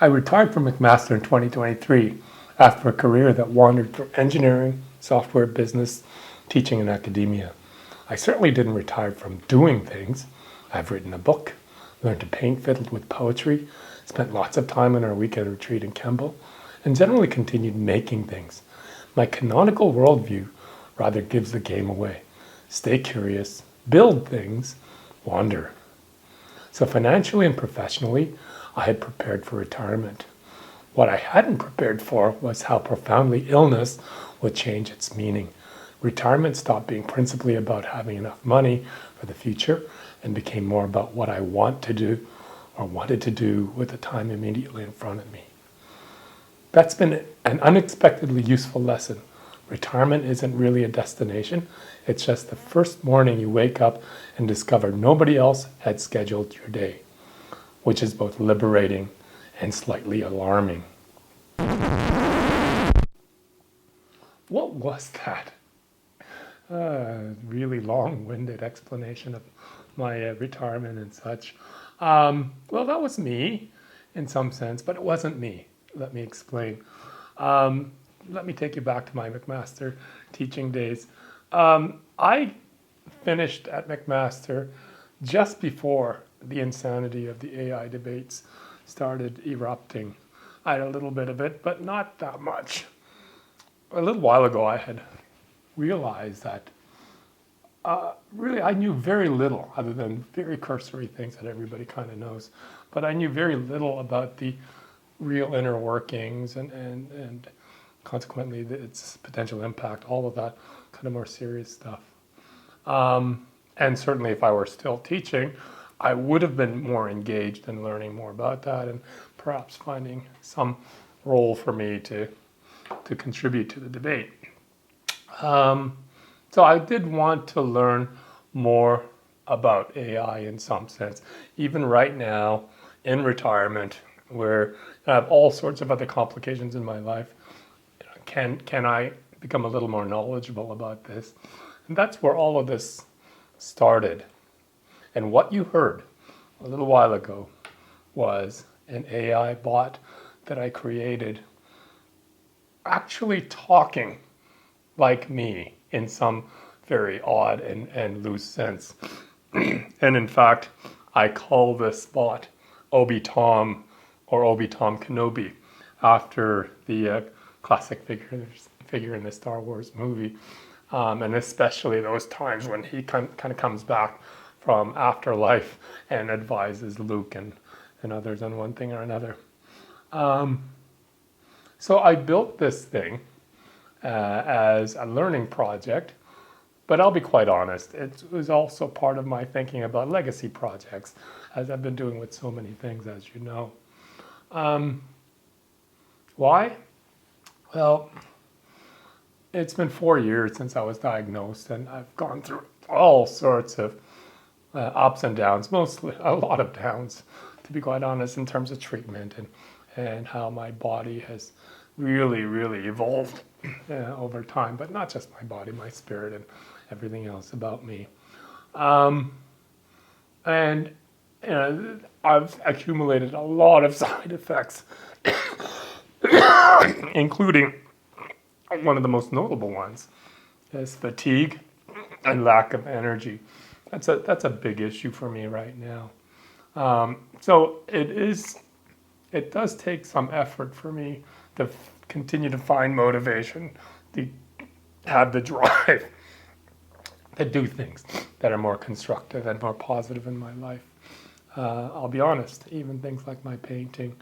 I retired from McMaster in 2023 after a career that wandered through engineering, software business, teaching, and academia. I certainly didn't retire from doing things. I've written a book, learned to paint, fiddled with poetry, spent lots of time on our weekend retreat in Kemble, and generally continued making things. My canonical worldview rather gives the game away. Stay curious, build things, wander. So financially and professionally, I had prepared for retirement. What I hadn't prepared for was how profoundly illness would change its meaning. Retirement stopped being principally about having enough money for the future and became more about what I want to do or wanted to do with the time immediately in front of me. That's been an unexpectedly useful lesson. Retirement isn't really a destination. It's just the first morning you wake up and discover nobody else had scheduled your day, which is both liberating and slightly alarming. What was that? Really long-winded explanation of my retirement and such. Well, that was me in some sense, but it wasn't me. Let me explain. Let me take you back to my McMaster teaching days. I finished at McMaster just before the insanity of the AI debates started erupting. I had a little bit of it, but not that much. A little while ago, I had realized that really I knew very little other than very cursory things that everybody kind of knows. But I knew very little about the real inner workings and consequently its potential impact, all of that kind of more serious stuff. And certainly if I were still teaching, I would have been more engaged in learning more about that and perhaps finding some role for me to contribute to the debate. So I did want to learn more about AI in some sense. Even right now, in retirement, where I have all sorts of other complications in my life, can I become a little more knowledgeable about this? And that's where all of this started. And what you heard a little while ago was an AI bot that I created actually talking like me in some very odd and loose sense. And in fact, I call this bot ObiTom or ObiTom Kenobi after the classic figure in the Star Wars movie. And especially those times when he kind of comes back from afterlife and advises Luke and others on one thing or another. So I built this thing as a learning project, but I'll be quite honest, it was also part of my thinking about legacy projects, as I've been doing with so many things, as you know. Why? Well, it's been 4 years since I was diagnosed, and I've gone through all sorts of ups and downs, mostly a lot of downs, to be quite honest, in terms of treatment and how my body has really, really evolved over time, but not just my body, my spirit and everything else about me. And you know, I've accumulated a lot of side effects, including one of the most notable ones is fatigue and lack of energy. That's a big issue for me right now. So it does take some effort for me to continue to find motivation, to have the drive to do things that are more constructive and more positive in my life. I'll be honest, even things like my painting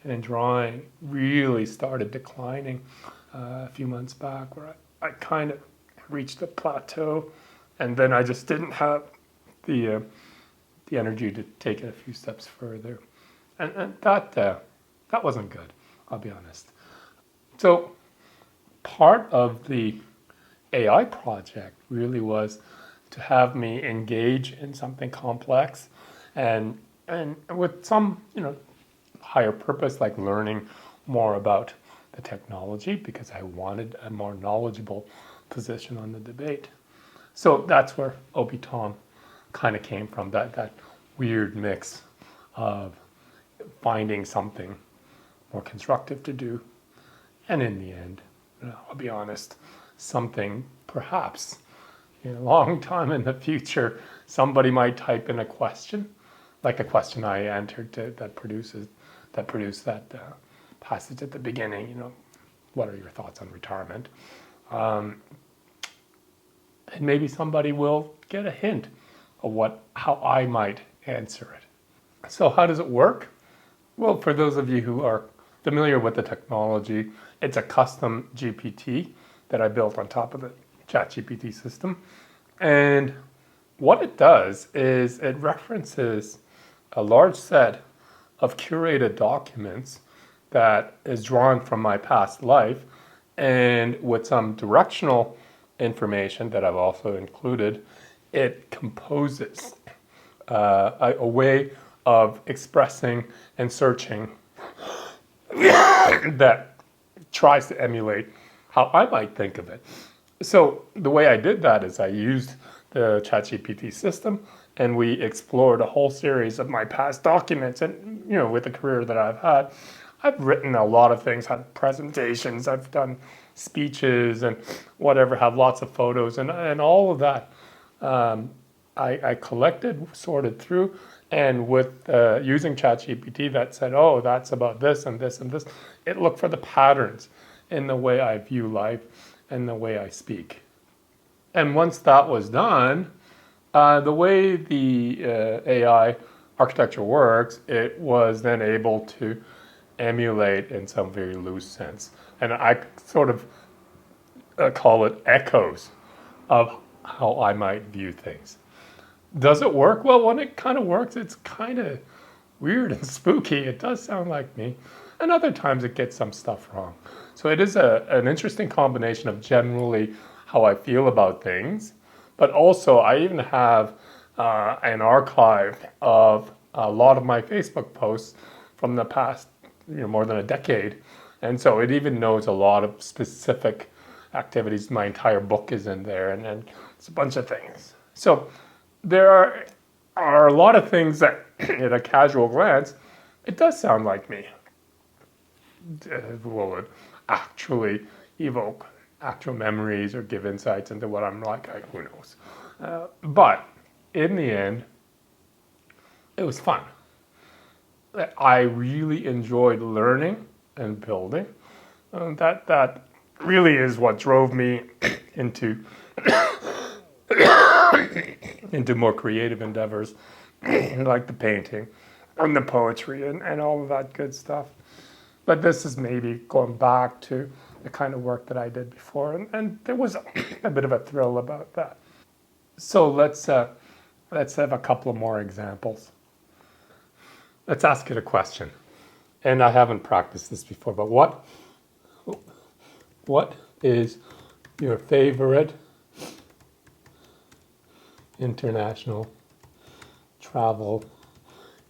and drawing really started declining a few months back, where I kind of reached a plateau, and then I just didn't have the energy to take it a few steps further, and that wasn't good, I'll be honest. So part of the AI project really was to have me engage in something complex and with some higher purpose, like learning more about the technology, because I wanted a more knowledgeable position on the debate. So that's where ObiTom kind of came from, that weird mix of finding something more constructive to do. And in the end, I'll be honest, something perhaps in a long time in the future, somebody might type in a question, like the question I entered that produced that passage at the beginning. What are your thoughts on retirement? And maybe somebody will get a hint of how I might answer it. So how does it work? Well, for those of you who are familiar with the technology, it's a custom GPT that I built on top of the ChatGPT system. And what it does is it references a large set of curated documents that is drawn from my past life, and with some directional information that I've also included, it composes a way of expressing and searching that tries to emulate how I might think of it. So the way I did that is I used the ChatGPT system, and we explored a whole series of my past documents. And with the career that I've had, I've written a lot of things, had presentations, I've done speeches and whatever, have lots of photos and all of that. I collected, sorted through, and with using ChatGPT that said, oh, that's about this and this and this, it looked for the patterns in the way I view life and the way I speak. And once that was done, the way the AI architecture works, it was then able to emulate in some very loose sense. And I sort of call it echoes of how I might view things. Does it work? Well, when it kind of works, it's kind of weird and spooky. It does sound like me. And other times it gets some stuff wrong. So it is an interesting combination of generally how I feel about things, but also I even have an archive of a lot of my Facebook posts from the past, more than a decade. And so it even knows a lot of specific activities. My entire book is in there, and it's a bunch of things. So there are a lot of things that, at a casual glance, it does sound like me. Will it actually evoke actual memories or give insights into what I'm like? Who knows? But in the end, it was fun. I really enjoyed learning and building. That really is what drove me into more creative endeavors, like the painting and the poetry and all of that good stuff. But this is maybe going back to the kind of work that I did before, and there was a bit of a thrill about that. So let's have a couple of more examples. Let's ask it a question. And I haven't practiced this before, but what is your favorite international travel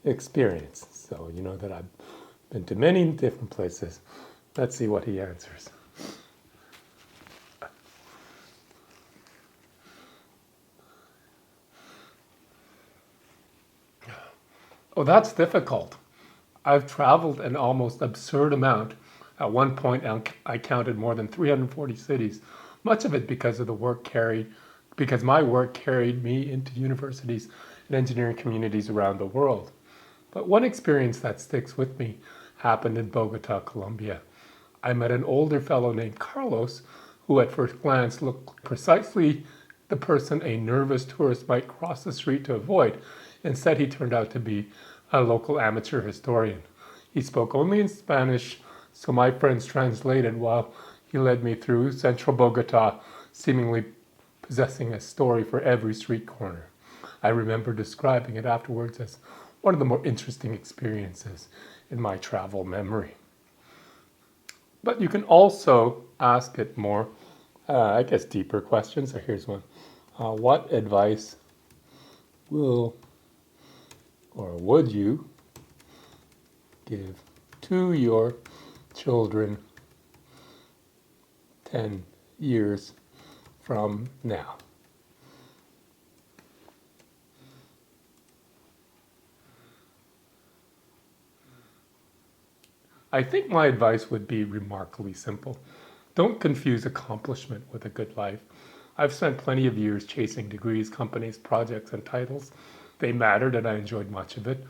experience? So you know that I've been to many different places. Let's see what he answers. Oh, that's difficult. I've traveled an almost absurd amount. At one point, I counted more than 340 cities, much of it because my work carried me into universities and engineering communities around the world. But one experience that sticks with me happened in Bogota, Colombia. I met an older fellow named Carlos, who at first glance looked precisely the person a nervous tourist might cross the street to avoid. Instead, he turned out to be a local amateur historian. He spoke only in Spanish, so my friends translated while he led me through central Bogota, seemingly possessing a story for every street corner. I remember describing it afterwards as one of the more interesting experiences in my travel memory. But you can also ask it more, deeper questions. So here's one. What advice would you give to your children 10 years from now? I think my advice would be remarkably simple. Don't confuse accomplishment with a good life. I've spent plenty of years chasing degrees, companies, projects, and titles. They mattered and I enjoyed much of it.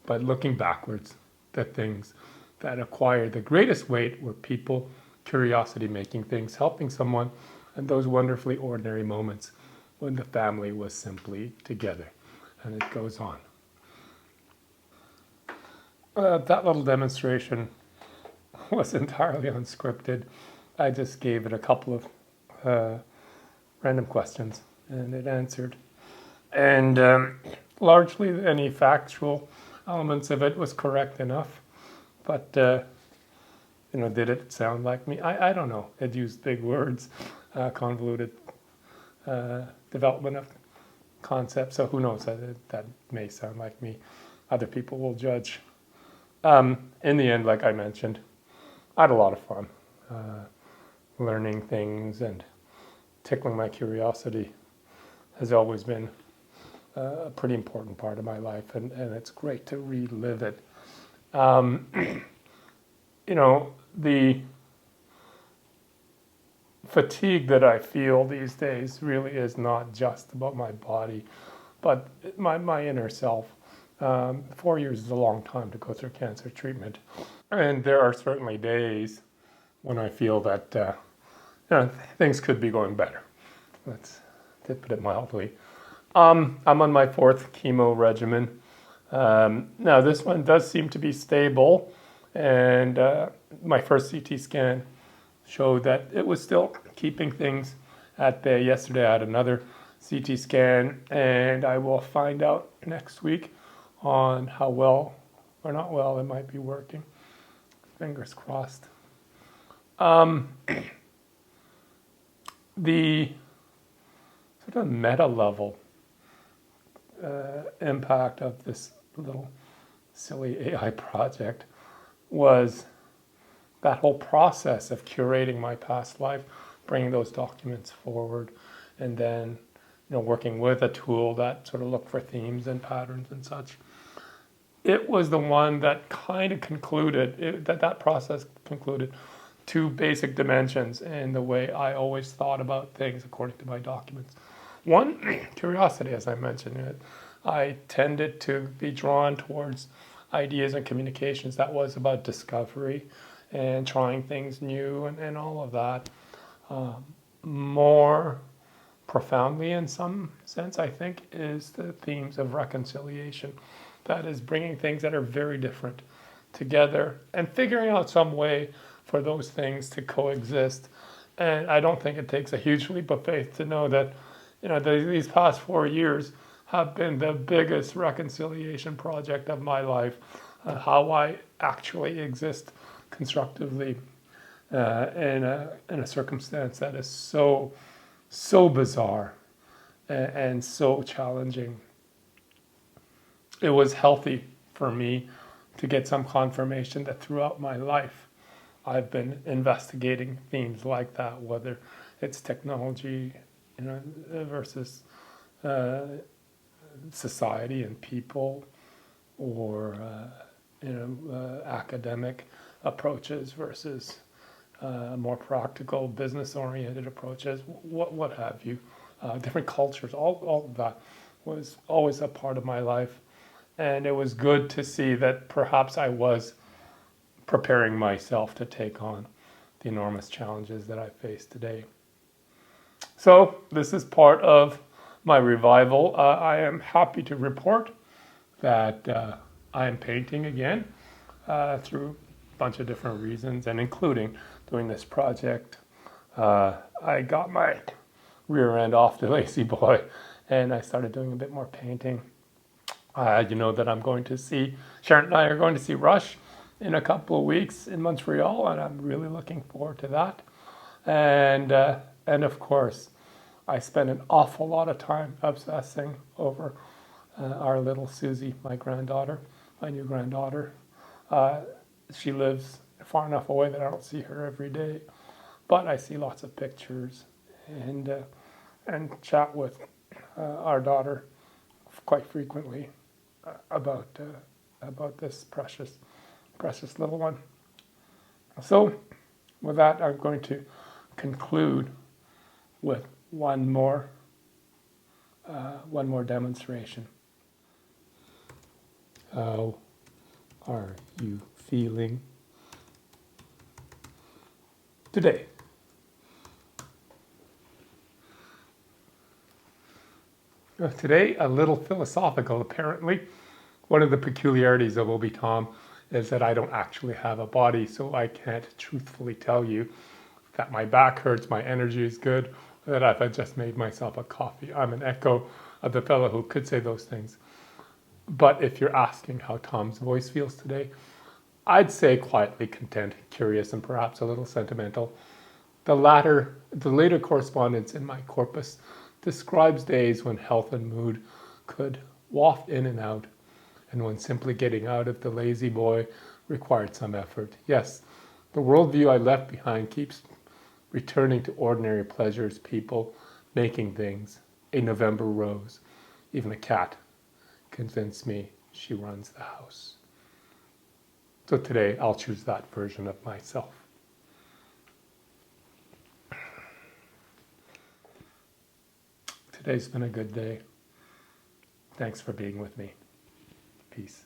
But looking backwards, the things that acquired the greatest weight were people, curiosity, making things, helping someone, and those wonderfully ordinary moments when the family was simply together. And it goes on. That little demonstration was entirely unscripted. I just gave it a couple of random questions and it answered. And largely any factual elements of it was correct enough. But, did it sound like me? I don't know. It used big words, convoluted development of concepts. So who knows? That may sound like me. Other people will judge. In the end, like I mentioned, I had a lot of fun learning things, and tickling my curiosity has always been a pretty important part of my life, and it's great to relive it. The fatigue that I feel these days really is not just about my body, but my inner self. 4 years is a long time to go through cancer treatment. And there are certainly days when I feel that things could be going better. Let's put it mildly. I'm on my 4th chemo regimen. Now this one does seem to be stable, and my first CT scan showed that it was still keeping things at bay. Yesterday I had another CT scan, and I will find out next week on how well or not well it might be working. Fingers crossed. The sort of meta level impact of this little silly AI project was that whole process of curating my past life, bringing those documents forward, and then working with a tool that sort of looked for themes and patterns and such. It was the one that kind of concluded, that process concluded 2 basic dimensions in the way I always thought about things according to my documents. One, curiosity, as I mentioned. I tended to be drawn towards ideas and communications that was about discovery and trying things new and all of that. More profoundly, in some sense, I think, is the themes of reconciliation. That is bringing things that are very different together and figuring out some way for those things to coexist. And I don't think it takes a huge leap of faith to know that, these past 4 years have been the biggest reconciliation project of my life. How I actually exist constructively in a circumstance that is so bizarre and so challenging. It was healthy for me to get some confirmation that throughout my life I've been investigating themes like that, whether it's technology, versus society and people, or academic approaches versus more practical, business-oriented approaches, what have you, different cultures, all of that was always a part of my life. And it was good to see that perhaps I was preparing myself to take on the enormous challenges that I face today. So this is part of my revival. I am happy to report that I am painting again through a bunch of different reasons, and including doing this project. I got my rear end off the lazy boy, and I started doing a bit more painting. That I'm going to see, Sharon and I are going to see Rush in a couple of weeks in Montreal, and I'm really looking forward to that. And of course, I spend an awful lot of time obsessing over our little Susie, my granddaughter, my new granddaughter. She lives far enough away that I don't see her every day, but I see lots of pictures and chat with our daughter quite frequently about this precious little one. So with that, I'm going to conclude with one more demonstration. How are you feeling today? Today, a little philosophical, apparently. One of the peculiarities of ObiTom is that I don't actually have a body, so I can't truthfully tell you that my back hurts, my energy is good, or that I've just made myself a coffee. I'm an echo of the fellow who could say those things. But if you're asking how Tom's voice feels today, I'd say quietly content, curious, and perhaps a little sentimental. The later correspondence in my corpus describes days when health and mood could waft in and out, and when simply getting out of the lazy boy required some effort. Yes, the worldview I left behind keeps returning to ordinary pleasures, people, making things, a November rose, even a cat convinced me she runs the house. So today I'll choose that version of myself. Today's been a good day. Thanks for being with me. Peace.